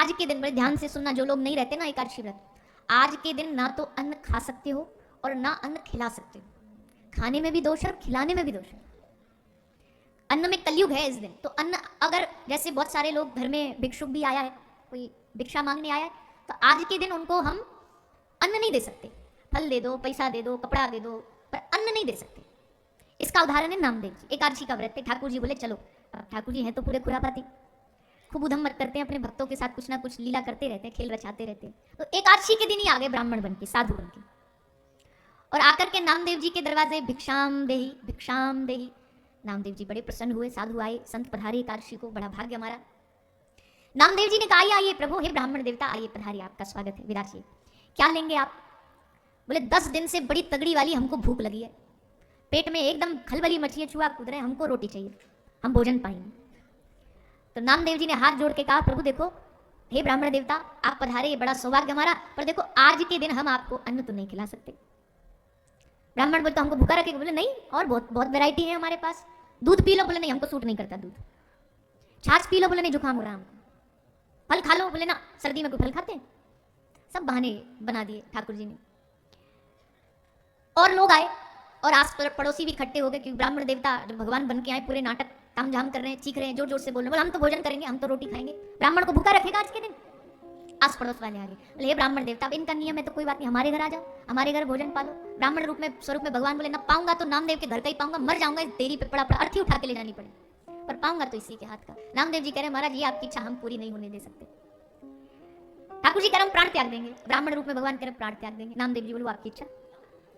आज के दिन, बड़े ध्यान से सुनना जो लोग नहीं रहते ना एकादशी व्रत, आज के दिन ना तो अन्न खा सकते हो और ना अन्न खिला सकते हो। खाने में भी दोष है और खिलाने में भी दोष है। अन्न में कलयुग है इस दिन, तो अन्न अगर जैसे बहुत सारे लोग घर में भिक्षुक भी आया है, कोई भिक्षा मांगने आया है, तो आज के दिन उनको हम अन्न नहीं दे सकते। फल दे दो, पैसा दे दो, कपड़ा दे दो, पर अन्न नहीं दे सकते। इसका उदाहरण है नामदेव जी। एकादशी का व्रत है, ठाकुर जी बोले चलो, ठाकुर जी हैं तो पूरे खुरापाती, खूब उधम मत करते हैं, अपने भक्तों के साथ कुछ ना कुछ लीला करते रहते हैं, खेल रचाते रहते हैं। तो एकादशी के दिन ही आ गए ब्राह्मण बन के, साधु बन के, और आकर के नामदेव जी के दरवाजे भिक्षाम देही, भिक्षाम देही। नामदेव जी बड़े प्रसन्न हुए, साधु आए, संत पधारे एकादशी को, बड़ा भाग्य हमारा। नामदेव जी ने कहा आइए प्रभु, हे ब्राह्मण देवता आइए पधारिए, आपका स्वागत है, विराजिए, क्या लेंगे आप? बोले 10 दिन से बड़ी तगड़ी वाली हमको भूख लगी है, पेट में एकदम खलबली मची है, चूहा कूद रहे हैं, हमको रोटी चाहिए, हम भोजन पाएंगे। तो नामदेव जी ने हाथ जोड़ के कहा प्रभु देखो, हे ब्राह्मण देवता आप पधारे, ये बड़ा सौभाग्य हमारा, पर देखो आज के दिन हम आपको अन्न तो नहीं खिला सकते। ब्राह्मण बोलते हमको भूखा रखेगा? बोले नहीं, और बहुत बहुत वैरायटी है हमारे पास, दूध पी लो। बोले नहीं, हमको सूट नहीं करता दूध। छाछ पी लो? बोले नहीं, जुकाम हो रहा हमको। फल खा लो? बोले ना, सर्दी में कोई फल खाते हैं। सब बहाने बना दिए ठाकुर जी ने। और लोग आए और आस पड़ोसी भी इकट्ठे हो गए, क्योंकि ब्राह्मण देवता जब भगवान बन के आए, पूरे नाटक तामझाम कर रहे हैं, चीख रहे हैं, जोर जोर से बोल रहे हैं, बोले हम तो भोजन करेंगे, हम तो रोटी खाएंगे, ब्राह्मण को भूखा रखेगा आज के दिन? आस पड़ोस वाले आ गए, बोले हे ब्राह्मण देवता अब इनका नियम है तो कोई बात नहीं, हमारे घर आ जाओ, हमारे घर भोजन पालो। ब्राह्मण रूप में, स्वरूप में भगवान बोले ना पाऊंगा तो नामदेव के घर का ही पाऊंगा, मर जाऊंगा इस देरी पे पड़ा पड़ा अर्थी उठा के ले जानी पड़े, पर पाऊंगा तो इसी के हाथ का। नामदेव जी कह रहे महाराज ये आपकी इच्छा हम पूरी नहीं होने दे सकते। ठाकुर जी कह रहे हम प्राण त्याग देंगे, ब्राह्मण रूप में भगवान कह रहे प्राण त्याग देंगे। नामदेव जी बोलो आपकी इच्छा।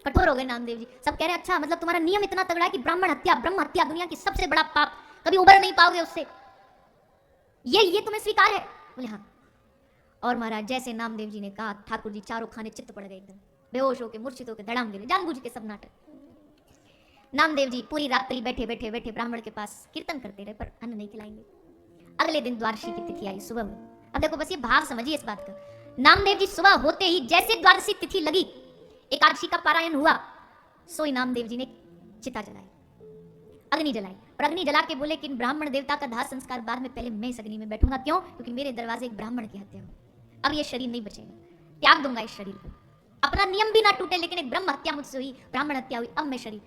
कठोर हो गए नामदेव जी। सब कह रहे अच्छा मतलब तुम्हारा नियम इतना तगड़ा है कि ब्राह्मण हत्या, ब्रह्म हत्या दुनिया की सबसे बड़ा पाप, कभी उबर नहीं पाओगे उससे, ये तुम्हें स्वीकार है? बोले हाँ। और महाराज जैसे नामदेव जी ने कहा, ठाकुर जी चारों खाने चित्त पड़ गए, एकदम बेहोश होकर, मूर्छित होकर धड़ाम गिरे, जानबूझ के सब नाटक। नामदेव जी पूरी रात्रि बैठे बैठे बैठे ब्राह्मण के पास कीर्तन करते रहे, पर अन्न नहीं खिलाएंगे। अगले दिन द्वादशी की तिथि आई, सुबह में। अब देखो बस ये भाव समझिए इस बात का। नामदेव जी सुबह होते ही जैसे द्वादशी तिथि लगी, एकादशी का पारायण हुआ, सोई नामदेव जी ने चिता जलाई, अग्नि जलाई, और अग्नि जला के बोले कि ब्राह्मण देवता का दाह संस्कार बाद में, पहले मैं इस अग्नि में बैठूंगा। क्यों? क्योंकि मेरे दरवाजे एक ब्राह्मण की हत्या हुई, अब ये शरीर नहीं बचेगा, त्याग दूंगा इस शरीर को। अपना नियम भी ना टूटे, लेकिन एक ब्रह्म हत्या मुझसे हुई, ब्राह्मण हत्या हुई, अब मैं शरीर।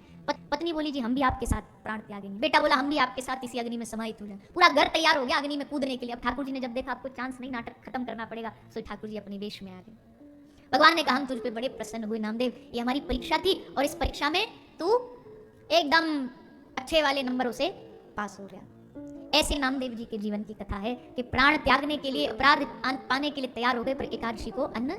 पत्नी बोली जी हम भी आपके साथ प्राण त्यागेंगे। बेटा बोला हम भी आपके साथ इसी अग्नि में समाहित हो जाए। पूरा घर तैयार हो गया अग्नि में कूदने के लिए। अब ठाकुर जी ने जब देखा आपको चांस नहीं, नाटक खत्म करना पड़ेगा, तो ठाकुर जी अपने वेश में आ गए। भगवान ने कहा हम तुझ पे बड़े प्रसन्न हुए नामदेव, ये हमारी परीक्षा थी और इस परीक्षा में तू एकदम अच्छे वाले नंबरों से पास हो गया। ऐसे नामदेव जी के जीवन की कथा है कि प्राण त्यागने के लिए, अपराध पाने के लिए तैयार हो गए, पर एकादशी को अन्न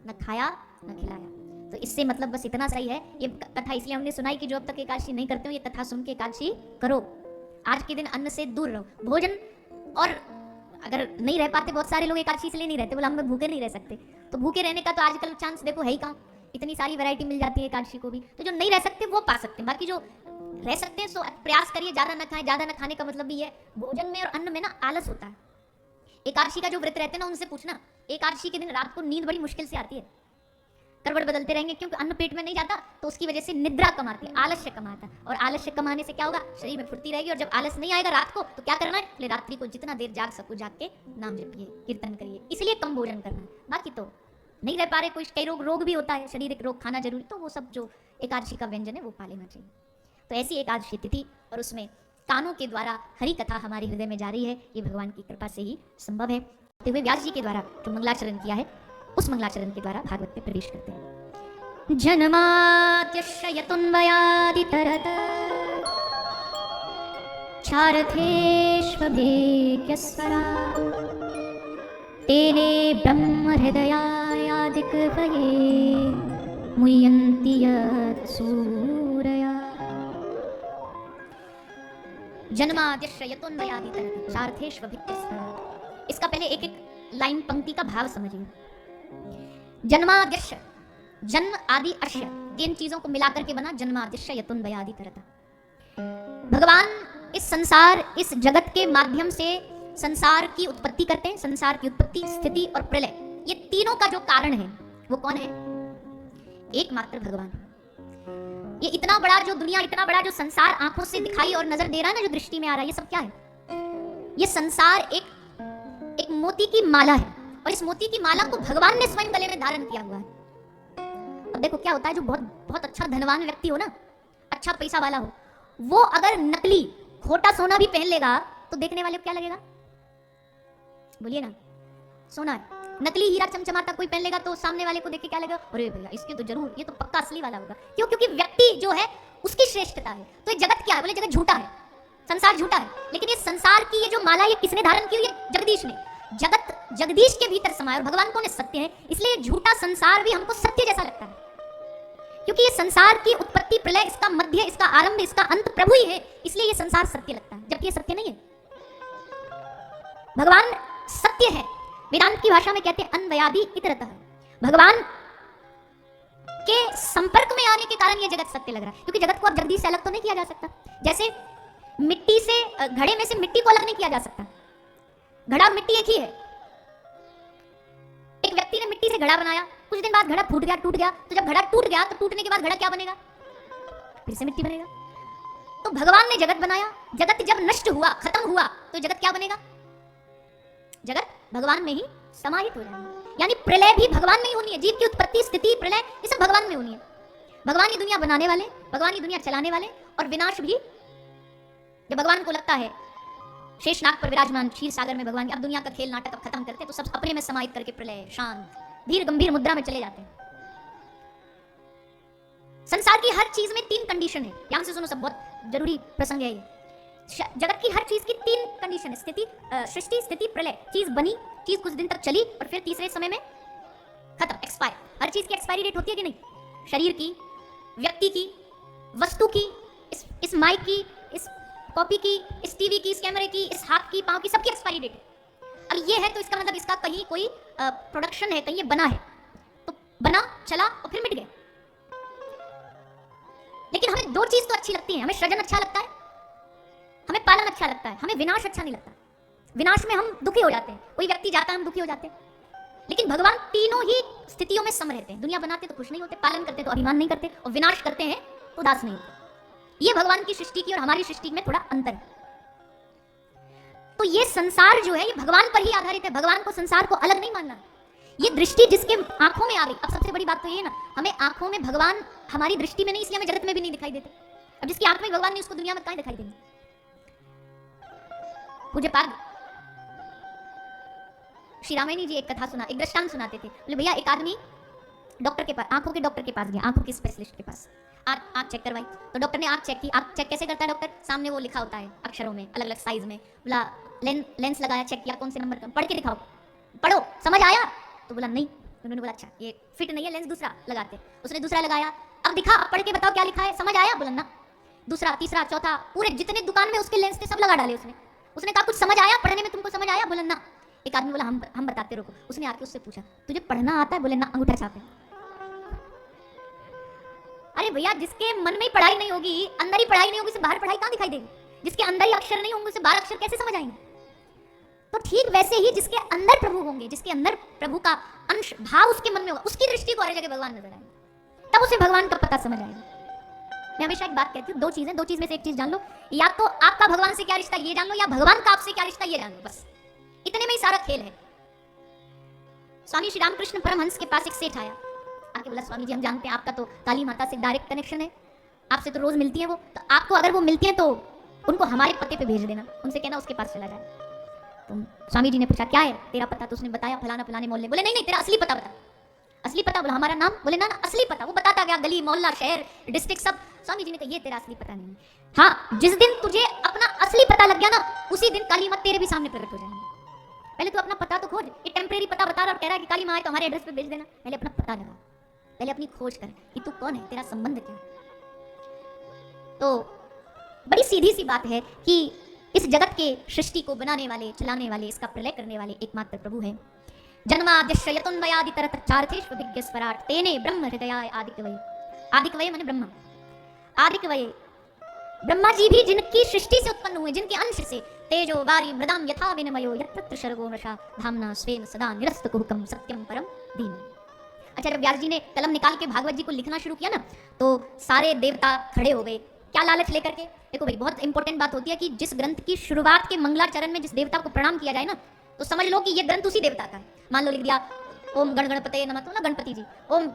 न खाया न खिलाया। तो इससे मतलब बस इतना सही है। ये कथा इसलिए हमने सुनाई कि जो अब तक एकादशी नहीं करते हो, ये कथा सुन के एकादशी करो। आज के दिन अन्न से दूर रहो, भोजन। और अगर नहीं रह पाते, बहुत सारे लोग एकादशी इसलिए नहीं रहते, बोला हम लोग भूखे नहीं रह सकते, तो भूखे रहने का तो आजकल चांस देखो है ही कहाँ, इतनी सारी वैरायटी मिल जाती है एकादशी को भी। तो जो नहीं रह सकते वो पा सकते हैं, बाकी जो रह सकते हैं सो प्रयास करिए ज्यादा न खाएं। ज्यादा न खाने का मतलब भी है भोजन में और अन्न में ना आलस होता है। एकादशी का जो व्रत रहते हैं ना, उनसे पूछना, एकादशी के दिन रात को नींद बड़ी मुश्किल से आती है, करवट बदलते रहेंगे, क्योंकि अन्न पेट में नहीं जाता, तो उसकी वजह से निद्रा कम आती है, आलस्य कम आता है। और आलस्य कम आने से क्या होगा, शरीर में फुर्ती रहेगी। और जब आलस नहीं आएगा रात को, तो क्या करना है, बोले रात्रि को जितना देर जाग सको जाग के नाम जपिए, कीर्तन करिए, इसलिए कम भोजन करना है। बाकी तो नहीं रह पा रहे, कोई कई रोग भी होता है, शारीरिक रोग, खाना जरूरी, तो वो सब जो एकादशी का व्यंजन है वो पा लेना चाहिए। तो ऐसी एकादशी तिथि और उसमें कानों के द्वारा हरि कथा हमारे हृदय में जारी है, ये भगवान की कृपा से ही संभव है। तो वे व्यास जी के द्वारा जो मंगलाचरण किया है, उस मंगलाचरण के द्वारा भागवत में प्रवेश करते हैं। जन्माद्यश्यतुन्वयादितरत क्षारथेष्वभेक्यस्वरा तेने ब्रह्म हृदयायादिकवये मुह्यन्ति यत्सूरया। जन्माद्यश्यतुन्वयादितरत क्षारथेष्वभेक्यस्वरा। इसका पहले एक एक लाइन पंक्ति का भाव समझिए। जन्माद्यश्य, जन्म आदि अश्य, तीन चीजों को मिलाकर के बना जन्माद्यश्य यतुन्वयादि तरता। भगवान इस संसार, इस जगत के माध्यम से संसार की उत्पत्ति करते हैं। संसार की उत्पत्ति, स्थिति और प्रलय, ये तीनों का जो कारण है वो कौन है, एकमात्र भगवान। ये इतना बड़ा जो दुनिया, इतना बड़ा जो संसार आंखों से दिखाई और नजर दे रहा है ना, जो दृष्टि में आ रहा है, ये सब क्या है, ये संसार एक मोती की माला है। और इस मोती की माला को भगवान ने स्वयं गले में धारण किया हुआ है। अब देखो क्या होता है, जो बहुत बहुत अच्छा धनवान व्यक्ति हो ना, अच्छा पैसा वाला हो, वो अगर नकली खोटा सोना भी पहन लेगा तो देखने वाले को क्या लगेगा? बोलिए ना, सोना है। नकली हीरा चमचमाता कोई पहन लेगा तो सामने वाले को देख के क्या लगेगा? अरे भैया इसके तो जरूर, ये तो पक्का असली वाला होगा। क्यों? क्योंकि व्यक्ति जो है उसकी श्रेष्ठता है। तो ये जगत क्या है? बोले जगत झूठा है, संसार झूठा है। लेकिन ये संसार की ये जो माला, ये किसने धारण की हुई है? जगदीश ने। जगत जगदीश के भीतर समाया और भगवान कौन है? सत्य है। इसलिए झूठा संसार भी हमको सत्य जैसा लगता है, क्योंकि ये संसार की उत्पत्ति, प्रलय, इसका मध्य, इसका आरंभ, इसका अंत प्रभु ही है। इसलिए ये संसार सत्य लगता है, जबकि ये सत्य नहीं है। भगवान सत्य है। वेदांत की भाषा में कहते हैं अन्वयादि इतरतः। भगवान के संपर्क में आने के कारण ये जगत सत्य लग रहा है, क्योंकि जगत को अब जगदीश से अलग तो नहीं किया जा सकता। जैसे मिट्टी से, घड़े में से मिट्टी को अलग नहीं किया जा सकता। घड़ा और मिट्टी एक ही है। एक व्यक्ति ने मिट्टी से घड़ा बनाया, कुछ दिन बाद घड़ा फूट गया, टूट गया। तो जब घड़ा टूट गया तो टूटने के बाद घड़ा क्या बनेगा? फिर से मिट्टी बनेगा। तो भगवान ने जगत बनाया, जगत जब नष्ट हुआ, खत्म हुआ, तो जगत क्या बनेगा? जगत भगवान में ही समाहित हो जाएगा। यानी प्रलय भी भगवान में ही होनी है। जीव की उत्पत्ति, स्थिति, प्रलय, ये सब भगवान में होनी है। भगवान ही दुनिया बनाने वाले, भगवान ही दुनिया चलाने वाले, और विनाश भी जब भगवान को लगता है शेषनाग पर विराजमान क्षीर सागर में भगवान, अब दुनिया का खेल नाटक अब खत्म करते, तो सब अपने में समाहित करके प्रलय, शांत, धीर गंभीर मुद्रा में चले जाते हैं। संसार की हर चीज में 3 कंडीशन है। यहां से सुनो, सब बहुत जरूरी प्रसंग है ये। जगत की हर चीज की 3 कंडीशन है। स्थिति, सृष्टि, स्थिति, प्रलय। चीज बनी, चीज कुछ दिन तक चली और फिर तीसरे समय में खत्म, एक्सपायर। हर चीज की एक्सपायरी डेट होती है कि नहीं? शरीर की, व्यक्ति की, वस्तु की, इस माइक की, इस कॉपी की, इस टीवी की, इस कैमरे की, इस हाथ की, पांव की, सबकी एक्सपायरी डेट है। अब ये है तो इसका मतलब इसका कहीं कोई प्रोडक्शन है, कहीं ये बना है, तो बना, चला और फिर मिट गया। लेकिन हमें 2 चीज तो अच्छी लगती है। हमें सृजन अच्छा लगता है, हमें पालन अच्छा लगता है, हमें विनाश अच्छा नहीं लगता। विनाश में हम दुखी हो जाते हैं, कोई व्यक्ति जाता है हम दुखी हो जाते हैं। लेकिन भगवान तीनों ही स्थितियों में सम रहते हैं। दुनिया बनाते तो खुश नहीं होते, पालन करते तो अभिमान नहीं करते, और विनाश करते हैं तो उदास नहीं होते। ये भगवान की सृष्टि की और हमारी सृष्टि में थोड़ा अंतर है। तो ये संसार जो है ये भगवान पर ही आधारित है। भगवान को, संसार को अलग नहीं मानना। ये दृष्टि जिसके आंखों में आ गई, अब सबसे बड़ी बात तो ये है ना, हमें आंखों में भगवान हमारी दृष्टि में नहीं, इसलिए हमें जगत में भी नहीं दिखाई देते। अब जिसकी आंख में भगवान नहीं, उसको दुनिया में कहां दिखाई देंगे? पूज्य पाद श्री रामायणी जी एक कथा सुना, एक दृष्टांत सुनाते थे। बोले भैया एक आदमी डॉक्टर के पास, आंखों के डॉक्टर के पास गया, आंखों के स्पेशलिस्ट के पास। आंख चेक करवाई तो डॉक्टर ने आंख चेक की। आंख चेक कैसे करता है डॉक्टर? सामने वो लिखा होता है अक्षरों में, अलग अलग साइज में। बोला लेंस लगाया, चेक किया, कौन से नंबर का, पढ़ के दिखाओ, पढ़ो, समझ आया? तो बोला नहीं। उन्होंने बोला अच्छा ये फिट नहीं है, लेंस दूसरा लगाते। उसने दूसरा लगाया, अब दिखा, अब पढ़ के बताओ क्या लिखा है, समझ आया? बोला ना। दूसरा, तीसरा, चौथा, पूरे जितने दुकान में उसके लेंस थे सब लगा डाले उसने। उसने कहा कुछ समझ आया पढ़ने में, तुमको समझ आया? बोला ना। एक आदमी बोला हम बताते, रुको। उसने आके उससे पूछा तुझे पढ़ना आता है? बोले ना। अंगूठा छापे। अरे भैया जिसके मन में ही पढ़ाई नहीं होगी, अंदर ही पढ़ाई नहीं होगी, उसे बाहर पढ़ाई कहां दिखाई देगी? जिसके अंदर ही अक्षर नहीं होंगे उसे बाहर अक्षर कैसे समझ आएंगे? तो ठीक वैसे ही जिसके अंदर प्रभु होंगे, जिसके अंदर प्रभु का अंश भाव उसके मन में होगा, उसकी दृष्टि को हर जगह भगवान नजर आएगा, तब उसे भगवान का पता समझ आएगा। मैं हमेशा एक बात कहती हूँ, 2 चीजें, 2 चीज में से एक चीज जान लो, या तो आपका भगवान से क्या रिश्ता ये जान लो, या भगवान का आपसे क्या रिश्ता ये जान लो। बस इतने में ही सारा खेल है। स्वामी श्री रामकृष्ण परमहंस के पास एक सेठ आया, आके बोला स्वामी जी हम जानते हैं आपका तो काली माता से डायरेक्ट कनेक्शन है, आपसे तो रोज मिलती है वो, तो आपको अगर वो मिलती है तो उनको हमारे पते पे भेज देना, उनसे कहना उसके पास चला जाए। तो स्वामी जी ने पूछा क्या है तेरा पता? तो उसने बताया फलाना फलाने मोहल्ले। बोले नहीं नहीं तेरा असली पता बता। असली पता? बोला हमारा नाम। बोले ना ना असली पता। वो बताता गया, गली मोहल्ला शहर डिस्ट्रिक्ट सब। स्वामी जी ने कहा ये तेरा असली पता नहीं। हाँ जिस दिन तुझे अपना असली पता लग गया ना, उसी दिन काली माँ तेरे भी सामने प्रकट हो जाएंगे। पहले तू अपना पता तो खोज। ये टेम्परेरी पता बता रहा और कह रहा है कि काली माँ है तो हमारे एड्रेस पे भेज देना। पहले अपना पता लगा, पहले अपनी खोज कर कि तू कौन है, तेरा संबंध क्या है। तो बड़ी सीधी सी बात है कि इस जगत के सृष्टि को बनाने वाले, चलाने वाले, इसका प्रलय करने वाले एकमात्र प्रभु हैं। जन्माद्यस्य यतुन्वयादितरतश्चार्थेषु विज्ञस्वराट् तेने ब्रह्म हृदयाय आदिकवये। आदिकवये माने ब्रह्मा। आदिकवये ब्रह्मा जी भी जिनकी सृष्टि से उत्पन्न हुए, जिनके अंश से, तेजो वारी मृदाम यथा विनिमयो यत्र शर्गो नशा धामना स्वेन सदा निरस्तकुहुकं सत्यम परम दीन। अच्छा जब व्यास जी ने कलम निकाल के भागवत जी को लिखना शुरू किया ना, तो सारे देवता खड़े हो गए। क्या लालच लेकर के? देखो भाई बहुत इंपॉर्टेंट बात होती है कि जिस ग्रंथ की शुरुआत के मंगलाचरण में जिस देवता को प्रणाम किया जाए ना, तो समझ लो कि ये ग्रंथ उसी देवता का है। मान लो लिख दिया ओम गण गणपते नमः, तो ना गणपति जी, ओम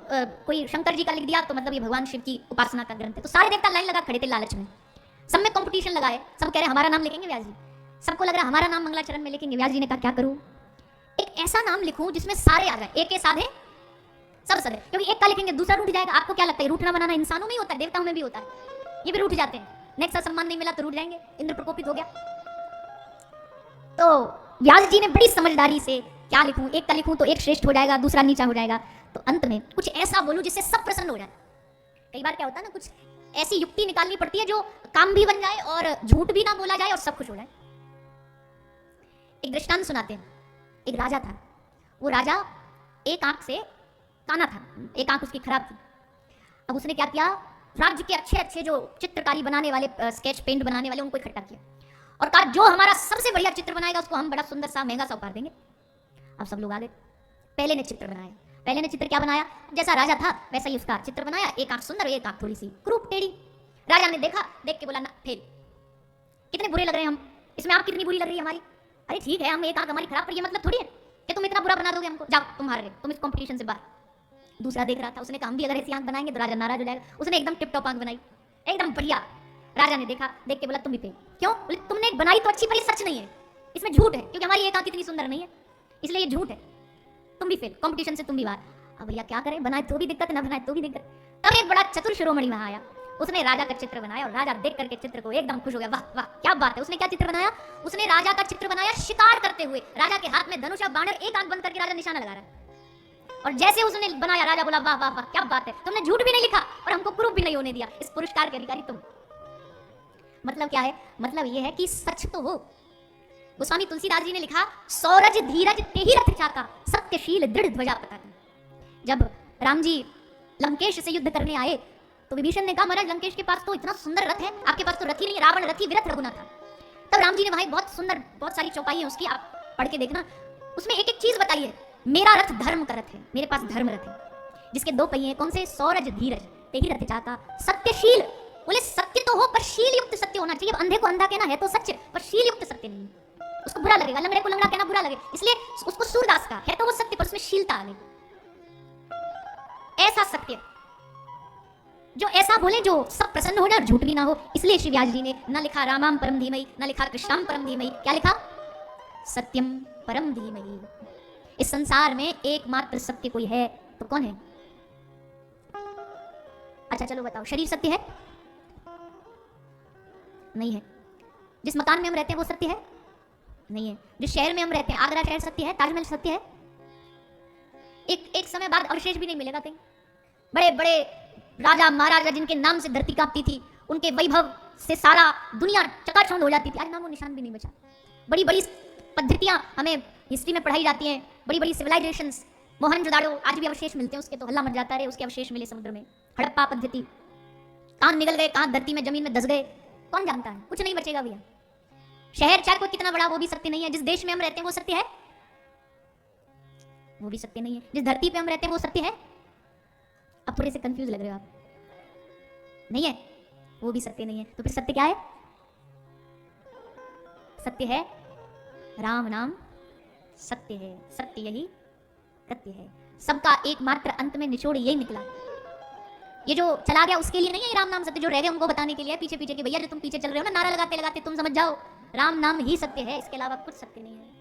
कोई शंकर जी का लिख दिया तो मतलब ये भगवान शिव की उपासना का ग्रंथ है। तो सारे देवता लाइन लगा खड़े थे लालच में, सब में कंपटीशन लगा है, सब कह रहे हमारा नाम लिखेंगे व्यास जी, सबको लग रहा है हमारा नाम मंगलाचरण में लिखेंगे। व्यास जी ने कहा क्या करूं, एक ऐसा नाम लिखूं जिसमें सारे आ जाए, एक के साधे सब सदे, क्योंकि एक का लिखेंगे दूसरा रूठ जाएगा। आपको क्या लगता है रूठना बनाना इंसानों में ही होता है, देवताओं में भी होता है, ये भी रूठ जाते हैं, नेक्स्ट सम्मान नहीं मिला तो रूठ जाएंगे, इंद्र प्रकोपित हो गया। तो व्यास जी ने बड़ी समझदारी से क्या लिखूं, एक का लिखूं तो एक श्रेष्ठ हो जाएगा, दूसरा नीचा हो जाएगा, तो अंत में कुछ ऐसा बोलूं जिससे सब प्रसन्न हो जाए। कई बार क्या होता है ना, कुछ ऐसी युक्ति निकालनी पड़ती है जो काम भी बन जाए और झूठ भी ना बोला जाए और सब खुश हो जाए। एक दृष्टांत सुनाते हैं। एक राजा था, वो राजा एक आंख से काना था, एक आंख उसकी खराब थी। अब उसने क्या किया, राज्य के अच्छे अच्छे जो चित्रकारी बनाने वाले, स्केच पेंट बनाने वाले, उनको इकट्ठा किया और कहा जो हमारा सबसे बढ़िया चित्र बनाएगा उसको हम बड़ा सुंदर सा महंगा सा उपहार देंगे। अब सब लोग आ गए। पहले ने चित्र बनाया, पहले ने चित्र क्या बनाया, जैसा राजा था वैसा ही उसका चित्र बनाया, एक आंख सुंदर, एक आंख थोड़ी सी क्रूप टेढ़ी। राजा ने देखा, देख के बोला ना फेल, कितने बुरे लग रहे हैं हम, इसमें आप कितनी बुरी लग रही है हमारी। अरे ठीक है, हम एक आंख हमारी खराब, पर ये मतलब थोड़ी है कि तुम इतना बुरा बना दोगे हमको, जाओ तुम हार गए, तुम इस कंपटीशन से बाहर। दूसरा देख रहा था, उसने कहा हम भी अगर ऐसी आंख बनाएंगे तो राजा नाराज हो जाएगा। उसने एकदम टिप टॉप आंख बनाई, एकदम बढ़िया। राजा ने देखा, देख के बोला तुम भी फेल। क्यों, बोले तुमने बनाई तो अच्छी पर ये सच नहीं है, इसमें झूठ है, क्योंकि हमारी एक आंख इतनी सुंदर नहीं है, इसलिए ये झूठ है, तुम भी फेल, कंपटीशन से तुम भी बाहर। अब भैया क्या करें, बनाए तो भी दिक्कत, ना बनाए तो भी दिक्कत। तब एक बड़ा चतुर शिरोमणि वहां आया, उसने राजा का चित्र बनाया और राजा देख करके चित्र को एकदम खुश हो गया, वाह वाह क्या बात है। उसने क्या चित्र बनाया, उसने राजा का चित्र बनाया शिकार करते हुए, राजा के हाथ में धनुष और बाण, एक आंख बंद करके राजा निशाना लगा रहा है। और जैसे उसने बनाया, राजा बोला वाह वाह वाह क्या बात है, तुमने झूठ भी नहीं लिखा और हमको प्रूफ भी नहीं होने दिया, इस पुरस्कार के अधिकारी तुम। मतलब क्या है, मतलब ये है कि सच तो हो। गोस्वामी तुलसीदास जी ने लिखा, सौरज धीरज तेहि रथ चाका, सत्यशील दृढ़ ध्वजा पताका। जब राम जी लंकेश से युद्ध करने आए तो विभीषण ने कहा महाराज लंकेश के पास तो इतना सुंदर रथ है, आपके पास तो रथ ही नहीं, रावण रथी विरथ रघुना था। तब राम जी ने वहां बहुत सुंदर, बहुत सारी चौपाई है उसकी, आप पढ़ के देखना, उसमें एक एक चीज बताई है। मेरा रथ धर्म का रथ है, मेरे पास धर्म रथ है, जिसके दो पहिए हैं, कौन से, सौरज धीरज तेहि रथ चाका, सत्यशील, बोले सत्य तो हो पर शील युक्त सत्य होना चाहिए। अंधे को अंधा कहना है तो सच, पर शील युक्त सत्य नहीं, उसको बुरा लगेगा, लंगड़े को लंगड़ा कहना बुरा लगे, इसलिए उसको सूरदास का है तो वो सत्य, पर उसमें शीलता आ गई। ऐसा सत्य जो ऐसा बोले जो सब प्रसन्न हो जाए और झूठ भी ना हो, इसलिए श्री व्यास जी ने न लिखा रामाम परम धीमहि, न लिखा कृष्णाम परम धीमहि, क्या लिखा, सत्यम परम धीमहि। इस संसार में एकमात्र सत्य कोई है तो कौन है। अच्छा चलो बताओ, शरीर सत्य है, नहीं है। जिस मकान में हम रहते हैं वो सत्य है, नहीं है। जिस शहर में हम रहते हैं, आगरा शहर सत्य है, ताजमहल सत्य है, एक समय बाद अवशेष भी नहीं मिलेगा कहीं। बड़े बड़े राजा महाराजा जिनके नाम से धरती कांपती थी, उनके वैभव से सारा दुनिया चकाचौंध हो जाती थी, आज नामो निशान भी नहीं बचा। बड़ी बड़ी पद्धतियां हमें हिस्ट्री में पढ़ाई जाती हैं, बड़ी बड़ी सिविलाइजेशंस, मोहनजोदाड़ो आज भी अवशेष मिलते हैं, उसके तो हल्ला मच जाता है, उसके अवशेष मिले समुद्र में। हड़प्पा पद्धति, कहां निकल गए, कहां धरती में जमीन में धस गए, कौन जानता है, कुछ नहीं बचेगा भैया। शहर चाहे कोई कितना बड़ा, वो भी सत्य नहीं है। जिस देश में हम रहते हैं वो सत्य है, वो भी सत्य नहीं है। जिस धरती पे हम रहते हैं वो सत्य है, अब थोड़े से कंफ्यूज लग रहे हो आप, नहीं है, वो भी सत्य नहीं है। तो फिर सत्य क्या है, सत्य है राम नाम सत्य है, सत्य यही सत्य है। सबका एकमात्र अंत में निचोड़ यही निकला। ये जो चला गया उसके लिए नहीं है राम नाम सत्य, जो रह गए उनको बताने के लिए पीछे पीछे कि भैया जो तुम पीछे चल रहे हो ना, नारा लगाते लगाते तुम समझ जाओ राम नाम ही सत्य है, इसके अलावा कुछ सत्य नहीं है।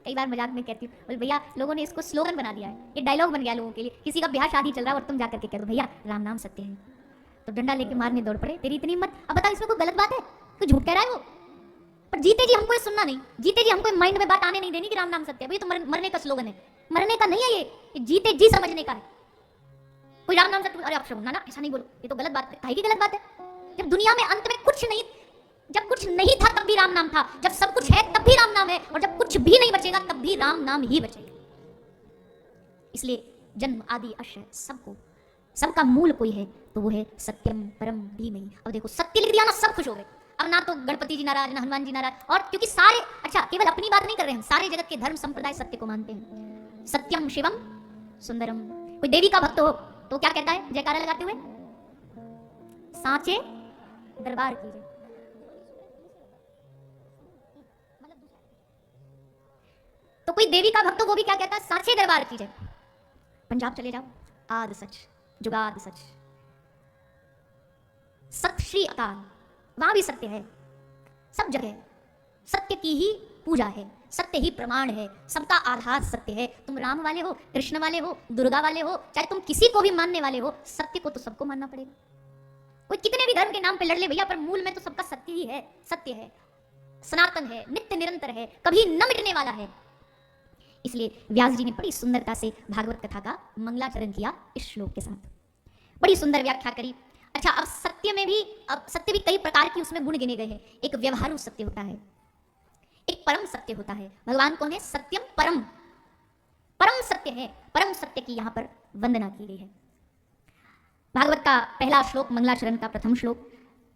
कई बार मजाक में कहती हूँ, बोले भैया लोगों ने इसको स्लोगन बना दिया है, ये डायलॉग बन गया लोगों के लिए। किसी का ब्याह शादी चल रहा है और तुम जाकर के कह दो भैया राम नाम सत्य है, तो डंडा लेके मारने दौड़ पड़े, तेरी इतनी हिम्मत। अब बता इसमें कोई गलत बात है, कोई झूठ कह रहा है वो, पर जीते जी हमको ये सुनना नहीं, जीते जी हमको माइंड में बात आने नहीं देनी कि राम नाम सत्य है। भैया तो मरने का स्लोगन है, मरने का नहीं है ये जीते जी समझने का है। कोई राम नाम सत्य, अरे आप शर्मा ना, ऐसा नहीं बोलो, ये तो गलत बात है। काहे की गलत बात है, जब दुनिया में अंत में कुछ नहीं, जब कुछ नहीं था तब भी राम नाम था, जब सब कुछ है तब भी राम नाम है, और जब कुछ भी नहीं बचेगा तब भी राम नाम ही बचेगा। इसलिए जन्म आदि आश्रय सबको, सबका मूल कोई है तो वो है सत्यम परम धीमहि। अब देखो सत्य लिख दिया ना, सब खुश हो गए। अब ना तो गणपति जी नाराज, ना हनुमान जी नाराज, और क्योंकि सारे, अच्छा केवल अपनी बात नहीं कर रहे हैं, सारे जगत के धर्म संप्रदाय सत्य को मानते हैं। सत्यम शिवम सुंदरम। कोई देवी का भक्त हो तो क्या कहता है जयकारा लगाते हुए, सांचे दरबार कीजिए। तो कोई देवी का भक्त हो वो भी क्या कहता है, सांचे दरबार की जय। पंजाब चले जाओ, आद सच जुगाद सच, सत श्री अकाल, वहां भी सत्य है। सब जगह सत्य की ही पूजा है, सत्य ही प्रमाण है, सबका आधार सत्य है। तुम राम वाले हो, कृष्ण वाले हो, दुर्गा वाले हो, चाहे तुम किसी को भी मानने वाले हो, सत्य को तो सबको मानना पड़ेगा। कोई कितने भी धर्म के नाम पे लड़ ले भैया, पर मूल में तो सबका सत्य ही है, सत्य है, सनातन है, नित्य निरंतर है, कभी न मिटने वाला है। इसलिए व्यास जी ने बड़ी सुंदरता से भागवत कथा का मंगलाचरण किया इस श्लोक के साथ, बड़ी सुंदर व्याख्या करी। अच्छा, अब सत्य में भी, अब सत्य भी कई प्रकार की उसमें गुण गिने गए हैं। एक व्यवहारु सत्य होता है, एक परम सत्य होता है। भगवान कौन है? सत्यम परम, परम सत्य है। परम सत्य की यहां पर वंदना की गई है। भागवत का पहला श्लोक मंगलाचरण का प्रथम श्लोक।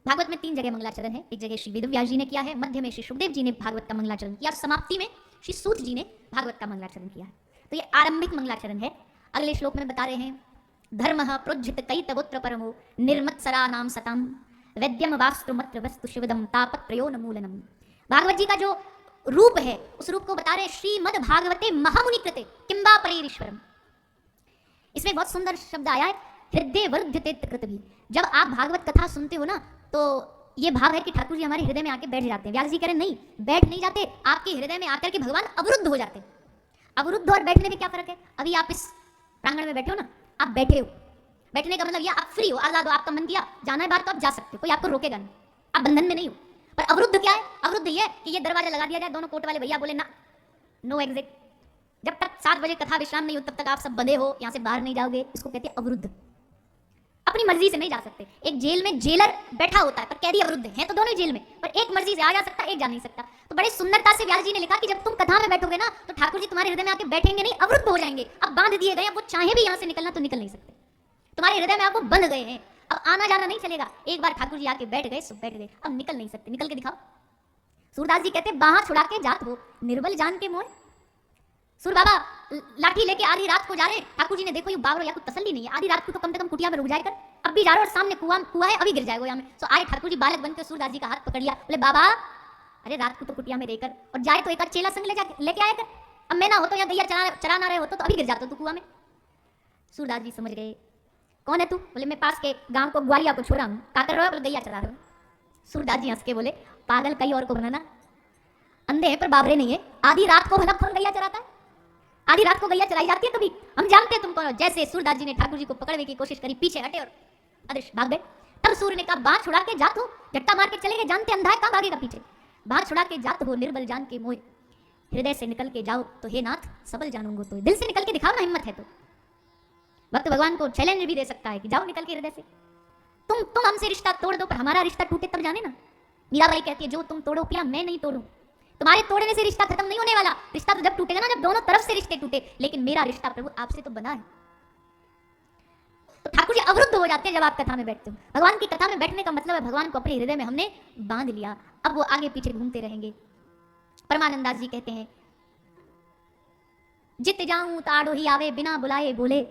भागवत में 3 जगह मंगलाचरण है। एक जगह श्री वेदव्यास जी ने किया है, मध्य में श्री सुखदेव जी ने भागवत का मंगलाचरण किया, समाप्ति में श्री सूत जी ने भागवत का मंगलाचरण किया है। तो ये आरंभिक मंगलाचरण है। अगले श्लोक में बता रहे हैं, धर्मः प्रोज्झित कैतवोत्र परमो निर्मत्सरा नाम सताम वैद्यम वास्तुमत्र वस्तु शिवदम तापत्रयो नमूलनम। भागवत जी का जो रूप है उस रूप को बता रहे श्रीमद् भागवते महामुनि कृते किंबा परेरीश्वरम। इसमें बहुत सुंदर शब्द आया है, हृदय वर्ध्यते कृत भी। जब आप भागवत कथा सुनते हो ना, तो ये भाव है कि ठाकुर जी हमारे हृदय में आके बैठ जाते हैं। व्यास जी कह रहे नहीं, बैठ नहीं जाते, आपके हृदय में आकर के भगवान अवरुद्ध हो जाते। अवरुद्ध और बैठने में क्या फर्क है? अभी आप इस प्रांगण में बैठे हो ना, आप बैठे हो, बैठने का मतलब ये आप फ्री हो, आजाद हो, आपका मन किया जाना है बाहर तो आप जा सकते हो, कोई आपको रोकेगा नहीं, आप बंधन में नहीं हो। पर अवरुद्ध क्या है? अवरुद्ध ये कि ये दरवाजा लगा दिया जाए, दोनों कोर्ट वाले भैया बोले ना, नो एग्जिट, जब तक 7 बजे कथा विश्राम नहीं हो तब तक आप सब बंधे हो, यहाँ से बाहर नहीं जाओगे, इसको कहते हैं अवरुद्ध। अपनी मर्जी से नहीं जा सकते। एक जेल में जेलर बैठा होता है पर कैदी अवरुद्ध है, तो दोनों जेल में, पर एक मर्जी से आ जा सकता, एक जा नहीं सकता। तो बड़े सुंदरता से व्यास जी ने लिखा कि जब तुम कथा में बैठोगे ना, तो ठाकुर जी तुम्हारे हृदय में आके बैठेंगे नहीं, अवरुद्ध हो जाएंगे। अब बांध दिए गए, अब वो चाहे भी यहाँ से निकलना तो निकल नहीं सकते, तुम्हारे हृदय में आप वो बंध गए हैं, अब आना जाना नहीं चलेगा। एक बार ठाकुर जी आके बैठ गए सो बैठ गए, अब निकल नहीं सकते। निकल के दिखाओ। सूरदास जी कहते बाहर छुड़ा के जात हो निर्बल जान के मोह। सूर बाबा लाठी लेके आधी रात को जा रहे हैं, ठाकुर जी ने देखो ये बाबरो या कुछ तसल्ली नहीं है, आधी रात को तो कम से कम कुटिया में रुक जाए कर, अब भी जा रहे और सामने कुआं है, अभी गिर जाएगा यहाँ में। सो आए ठाकुर जी बालक बनकर सूरदास जी का हाथ पकड़ लिया, बोले बाबा अरे रात को तो कुटिया में रहकर, और जाए तो एक चेला संग लेके आया कर, अब मैं ना हो तो यहाँ गैया चराना रहे होते तो अभी गिर जाते तू कुआं में। सूरदास जी समझ गए, कौन है तू? बोले मैं पास के गांव को ग्वालिया को छोड़ा हूँ। क्या कर रहे हो? बोले गैया चरा रहे हो। सूरदास जी हंस के बोले पागल कई और को बनाना, अंधे हैं पर बाबरे नहीं है। आधी रात को भला कौन गैया चराता है? आधी रात को गैया चलाई जाती है कभी? हम जानते हैं तुम कौन हो। जैसे सूरदास जी ने ठाकुर जी को पकड़ने की कोशिश करी, पीछे हटे और अदृश्य भाग गए। तब सूर्य ने कहा बाहर छुड़ा के जात हो, झटका मार के चले गए, जानते अंधा है कहाँ भागेगा पीछे। बाहर छुड़ा के जात हो निर्बल जान के मोह, हृदय से निकल के जाओ तो हे नाथ सबल जानूंगो। तो दिल से निकल के दिखाओ ना, हिम्मत है तो। भक्त भगवान को चैलेंज भी दे सकता है कि जाओ निकल के हृदय से, तुम हमसे रिश्ता तोड़ दो पर हमारा रिश्ता टूटे तब जाने ना। मीराबाई कहती है जो तुम तोड़ो पिया मैं नहीं तोड़ूं, तुम्हारे तोड़ने से रिश्ता खत्म नहीं होने वाला। रिश्ता तो जब टूटेगा ना, जब दोनों तरफ से रिश्ते टूटे, लेकिन मेरा रिश्ता प्रभु आपसे तो बना है। तो ठाकुर जी अवरुद्ध हो जाते हैं जब आप कथा में बैठते हो। भगवान की कथा में बैठने का मतलब है भगवान को अपने हृदय में हमने बांध लिया, अब वो आगे पीछे घूमते रहेंगे। परमानंदास जी कहते हैं जित जाऊं ताड़ो ही आवे बिना बुलाए बोले,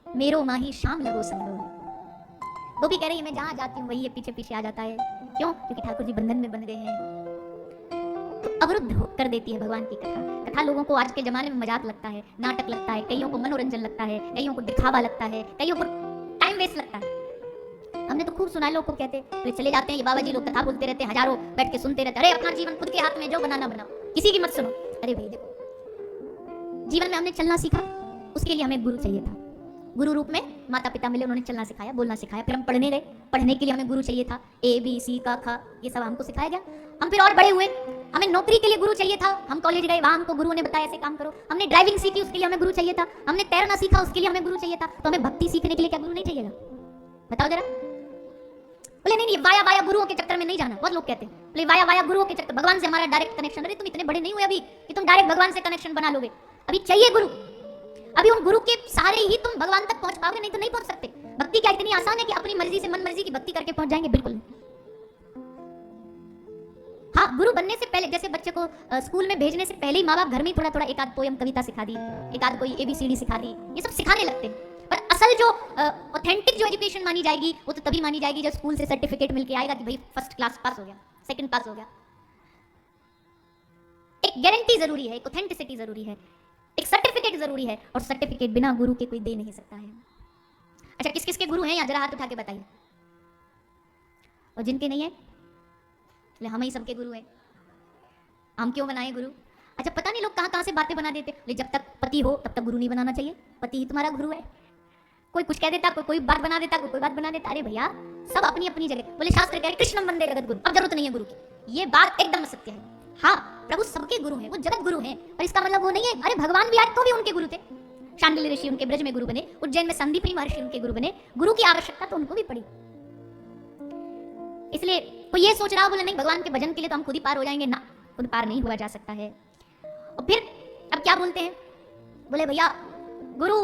मेरो माही शाम लगो संगो। वो भी कह रही है मैं जहां जाती हूँ वही पीछे पीछे आ जाता है। क्यों? क्योंकि ठाकुर जी बंधन में बन गए हैं। तो अवरुद्ध कर देती है भगवान की कथा। कथा लोगों को आज के जमाने में मजाक लगता है, नाटक लगता है, कईयों को मनोरंजन लगता है, कईयों को दिखावा लगता है, कईयों को टाइम वेस्ट लगता है। हमने तो खूब सुना है, लोग को कहते हैं चले जाते हैं ये बाबा जी लोग कथा बोलते रहते हैं, हजारों बैठ के सुनते रहते हैं, अरे अपना जीवन खुद के हाथ में, जो बनाना बनाओ, किसी की मत सुनो। अरे भाई देखो, जीवन में हमने चलना सीखा, उसके लिए हमें गुरु चाहिए था। गुरु रूप में माता पिता मिले, उन्होंने चलना सिखाया, बोलना सिखाया। फिर हम पढ़ने गए, पढ़ने के लिए हमें गुरु चाहिए था, ABC का खा ये सब हमको सिखाया गया। हम फिर और बड़े हुए, हमें नौकरी के लिए गुरु चाहिए था, हम कॉलेज गए, वहां हमको गुरुओं ने बताया ऐसे काम करो। हमने ड्राइविंग सीखी, उसके लिए हमें गुरु चाहिए था। हमने तैरना सीखा, उसके लिए हमें गुरु चाहिए था। तो हमें भक्ति सीखने के लिए क्या गुरु नहीं चाहिएगा? बताओ जरा। बोले नहीं वाया वाया गुरुओं के चक्कर में नहीं जाना। बहुत लोग कहते हैं बोले वाया वाया गुरुओं के चक्कर, भगवान से हमारा डायरेक्ट कनेक्शन। अरे तुम इतने बड़े नहीं हुए अभी कि तुम डायरेक्ट भगवान से कनेक्शन बना लोगे, अभी चाहिए गुरु। अभी उन गुरु के सहारे ही तुम भगवान तक पहुंच पाओगे, नहीं तो नहीं पहुंच सकते। भक्ति क्या इतनी आसान है कि अपनी मर्जी से मन मर्जी की भक्ति करके पहुंच जाएंगे? बिल्कुल नहीं। हाँ, गुरु बनने से पहले, जैसे बच्चे को स्कूल में भेजने से पहले ही माँ बाप घर में ही थोड़ा थोड़ा एक आध पोयम कविता सिखा दी, एक आध कोई ABCD सिखा दी, ये सब सिखाने लगते हैं। पर असल जो ऑथेंटिक जो एजुकेशन मानी जाएगी वो तो तभी मानी जाएगी जब स्कूल से सर्टिफिकेट मिलके आएगा कि भाई फर्स्ट क्लास पास हो गया, सेकंड पास हो गया। एक गारंटी जरूरी है, एक ऑथेंटिसिटी जरूरी है। एक सर्टिफिकेट जरूरी है, और सर्टिफिकेट बिना गुरु के कोई दे नहीं सकता है। अच्छा, किस किस के गुरु हैं यहाँ जरा हाथ उठा के बताइए, और जिनके नहीं है हम ही सबके गुरु हैं। हम क्यों बनाए गुरु? अच्छा, पता नहीं लोग कहाँ कहाँ से बातें बना देते, लेकिन जब तक पति हो तब तक गुरु नहीं बनाना चाहिए, पति ही तुम्हारा गुरु है। कोई कुछ कह देता, कोई बात बना देता, कोई बात बना देता। अरे भैया, सब अपनी अपनी जगह। बोले शास्त्र कह रहे कृष्णम वंदे जगत गुरु, अब जरूरत नहीं है गुरु की। ये बात एकदम सत्य है। हाँ, प्रभु सबके गुरु हैं, वो जगत गुरु हैं, पर इसका मतलब वो नहीं है अरे भगवान भी आज तो भी उनके गुरु थे। शांडिल्य ऋषि उनके ब्रज में गुरु बने, उज्जैन में संदीपनी महर्षि उनके गुरु बने। गुरु की आवश्यकता तो उनको भी पड़ी। इसलिए कोई ये सोच रहा बोले नहीं भगवान के भजन के लिए तो हम खुद ही पार हो जाएंगे, ना, खुद पार नहीं हुआ जा सकता है। और फिर अब क्या बोलते हैं, बोले भैया गुरु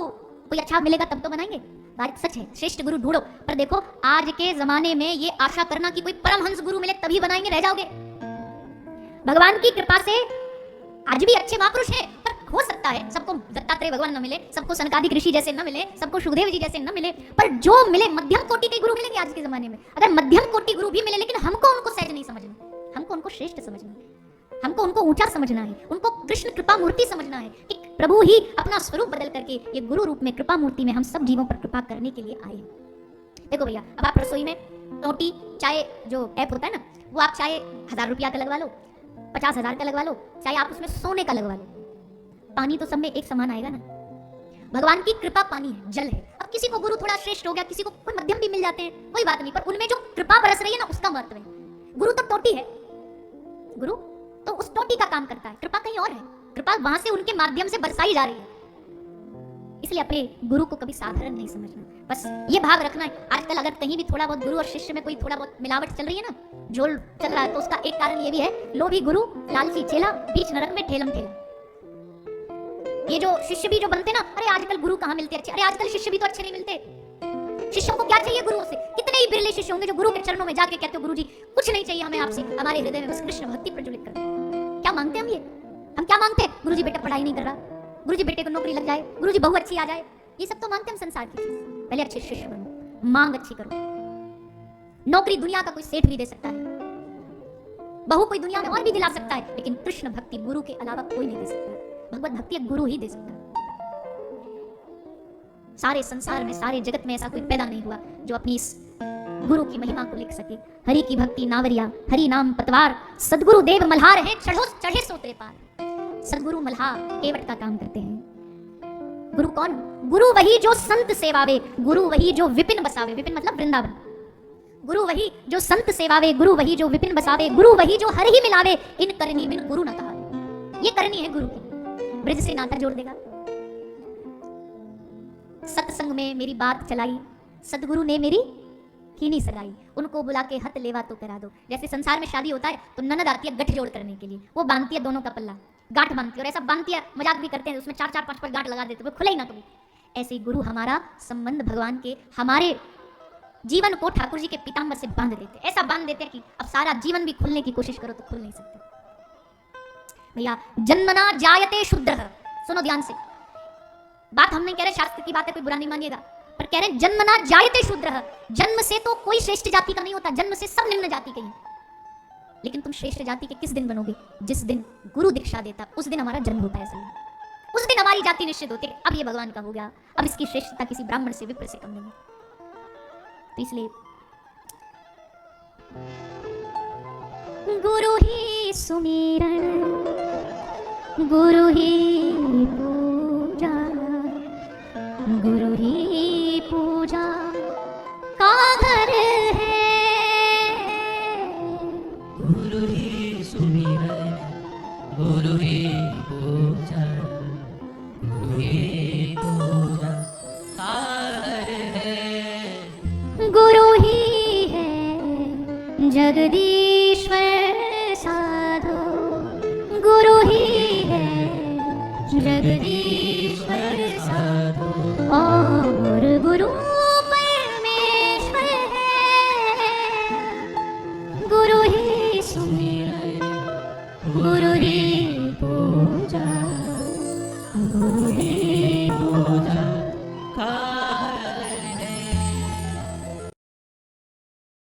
कोई अच्छा मिलेगा तब तो बनाएंगे। बात सच है, श्रेष्ठ गुरु ढूंढो, पर देखो आज के जमाने में ये आशा करना कि कोई परमहंस गुरु मिले तभी बनाएंगे, रह जाओगे। भगवान की कृपा से आज भी अच्छे महापुरुष हैं, पर हो सकता है सबको दत्तात्रेय भगवान न मिले, सबको सनकादिक ऋषि जैसे न मिले, सबको सुखदेव जी जैसे न मिले, पर जो मिले मध्यम कोटि के गुरु मिलेंगे आज के जमाने में। अगर मध्यम कोटि गुरु भी मिले, लेकिन हमको उनको सहज नहीं समझना, हमको उनको श्रेष्ठ समझना है, हमको उनको ऊंचा समझना है, उनको कृष्ण कृपा मूर्ति समझना है कि प्रभु ही अपना स्वरूप बदल करके ये गुरु रूप में कृपा मूर्ति में हम सब जीवों पर कृपा करने के लिए आए हैं। देखो भैया, अब आप रसोई में रोटी चाय जो ऐप होता है ना, वो आप चाहे 1000 रुपया का लगवा लो, 50,000 का लगवा लो, चाहे आप उसमें सोने का लगवा लो, पानी तो सब में एक समान आएगा ना। भगवान की कृपा पानी है, जल है। अब किसी को गुरु थोड़ा श्रेष्ठ हो गया, किसी को कोई मध्यम भी मिल जाते हैं, कोई बात नहीं, पर उनमें जो कृपा बरस रही है ना उसका महत्व है। गुरु तो टोटी है, गुरु तो उस टोटी का काम करता है, कृपा कहीं और है, कृपा वहां से उनके माध्यम से बरसाई जा रही है। इसलिए अपने गुरु को कभी साधारण नहीं समझना, बस ये भाव रखना है। आजकल अगर कहीं भी थोड़ा बहुत गुरु और शिष्य में कोई थोड़ा बहुत मिलावट चल रही है ना, झोल चल रहा है, तो उसका एक कारण ये भी है, लोभी गुरु लालची चेला बीच नरक में ठेलम ठेला। ये जो शिष्य भी जो बनते ना, अरे आजकल गुरु कहाँ मिलते अच्छे, अरे आजकल शिष्य भी तो अच्छे नहीं मिलते। शिष्यों को क्या चाहिए गुरुओं से? कितने ही बिरले शिष्य होंगे जो गुरु के चरणों में जाके कहते हो गुरु जी कुछ नहीं चाहिए हमें आपसे, हमारे हृदय में बस कृष्ण भक्ति प्रज्वलित करो। क्या मांगते हैं हम क्या मांगते हैं? गुरुजी बेटा पढ़ाई नहीं कर रहा, गुरुजी बेटे को नौकरी लग जाए, गुरुजी बहू अच्छी आ जाए, ये सब तो मांगते हैं संसार की चीज। पहले अच्छे शिष्य बनो, मांग अच्छी करो। नौकरी दुनिया का कोई सेठ भी दे सकता है, बहू कोई दुनिया में और भी दिला सकता है, लेकिन कृष्ण भक्ति गुरु के अलावा कोई नहीं दे सकता। भगवत भक्ति एक गुरु ही दे सकता है। सारे संसार में, सारे जगत में ऐसा कोई पैदा नहीं हुआ जो अपनी इस गुरु की महिमा को लिख सके। हरि की भक्ति नावरिया, हरि नाम पतवार, सदगुरु देव मल्हार है, चढ़े सोते पार। सदगुरु मल्हार केवट का काम करते हैं। गुरु कौन? गुरु वही जो संत सेवावे, गुरु वही जो विपिन बसावे, विपिन मतलब वृंदावन। गुरु वही जो संत सेवावे, गुरु वही जो विपिन बसावे, गुरु वही जो हर ही मिलावे, इन करनी बिन गुरु न कहावे। ये करनी है गुरु की, ब्रज से नाता जोड़ देगा। सत्संग में मेरी बात चलाई, सदगुरु ने मेरी कीनी सगाई, उनको बुला के हथ लेवा तो करा दो। जैसे संसार में शादी होता है तो ननद आती है गठजोड़ करने के लिए, वो बांधती है दोनों का पल्ला, गांठ बांधती है, और ऐसा बांधती है, मजाक भी करते हैं, उसमें 4-4, 5-5 गांठ लगा देते, वो खुले ही ना कभी। ऐसे ही गुरु हमारा संबंध भगवान के, हमारे जीवन को ठाकुर जी के पीताम्बर से बांध देते, ऐसा बांध देते हैं कि अब सारा जीवन भी खुलने की कोशिश करो तो खुल नहीं सकते। भैया जन्मना जायते शूद्रः, सुनो ध्यान से, बात हम नहीं कह रहे, शास्त्र की बात है, कोई बुरा नहीं मानिएगा, पर कह रहे जन्मना जायते शूद्रः, जन्म से तो कोई श्रेष्ठ जाति का नहीं होता, जन्म से सब निम्न जाति के हैं। लेकिन तुम श्रेष्ठ जाति के किस दिन बनोगे? जिस दिन गुरु दीक्षा देता, उस दिन हमारा जन्म होता है। ऐसा उस दिन हमारी जाति निश्चित होती है, अब ये भगवान का हो गया, अब इसकी श्रेष्ठता किसी ब्राह्मण से विप्र से कम नहीं है। तो इसलिए गुरु ही सुमिरन, गुरु ही पूजा, गुरु ही पूजा का घर है। गुरु ही सुमिरन, गुरु ही पूजा, गुरु ही पूजा का घर है। गुरु ही है जगदीश्वर साधो, गुरु ही है जगदीश्वर साधो, और गुरु परमेश्वर है। गुरु ही सुमिरन, गुरु ही